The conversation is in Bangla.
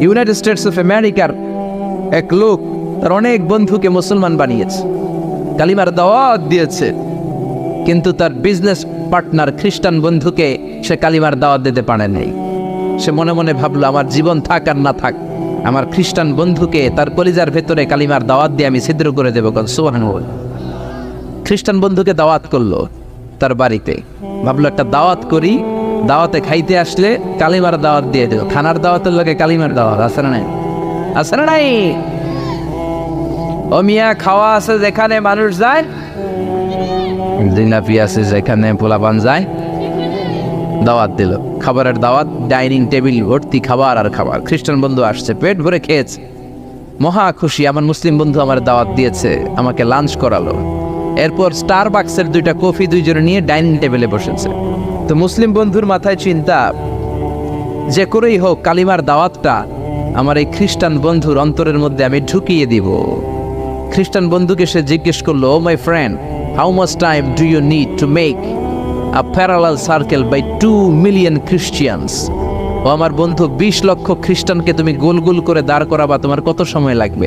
ইউনাইটেড স্টেটস অফ আমেরিকার এক লোক তার অনেক বন্ধুকে মুসলমান বানিয়েছে, কালিমার দাওয়াত দিয়েছে, কিন্তু তার বিজনেস পার্টনার খ্রিস্টান বন্ধুকে সে কালিমার দাওয়াত দিতে পারে নাই। সে মনে মনে ভাবলো, আমার জীবন থাক আর না থাক, আমার খ্রিস্টান বন্ধুকে তার কলিজার ভেতরে কালিমার দাওয়াত দিয়ে আমি ছিদ্র করে দেবো। সুবহানাল্লাহ। খ্রিস্টান বন্ধুকে দাওয়াত করলো তার বাড়িতে, ভাবলো একটা দাওয়াত করি, দাওয়াতে খাইতে আসলে কালিমার দাওয়াত দিয়ে দেবো। খানার দাওয়াতের লোকে কালিমার দাওয়াত আছে না নাই? আছে না নাই? ও মিয়া, খাওয়া আছে যেখানে মানুষ যায়, জিলাপি আছে যেখানে পোলাপান যায়, দাওয়াত দিল, খাবারের দাওয়াত, ডাইনিং টেবিল ভর্তি খাবার আর খাবার। খ্রিস্টান বন্ধু আসছে, পেট ভরে খেয়েছে, মহা খুশি, আমার মুসলিম বন্ধু আমার দাওয়াত দিয়েছে, আমাকে লাঞ্চ করালো। এরপর স্টারবাক্সের 2টা কফি দুইজনে নিয়ে ডাইনিং টেবিলে বসেছে। তো মুসলিম বন্ধুর মাথায় চিন্তা, যে করেই হোক কালিমার দাওয়াতটা আমার এই খ্রিস্টান বন্ধুর অন্তরের মধ্যে আমি ঢুকিয়ে দিব। খ্রিস্টান বন্ধুকে সে জিজ্ঞেস করলো, oh my friend, how much time do you need to make a parallel circle by 2 million Christians? ও আমার বন্ধু, 20 লক্ষ খ্রিস্টানকে তুমি গোল গোল করে দাঁড় করাবা, তোমার কত সময় লাগবে?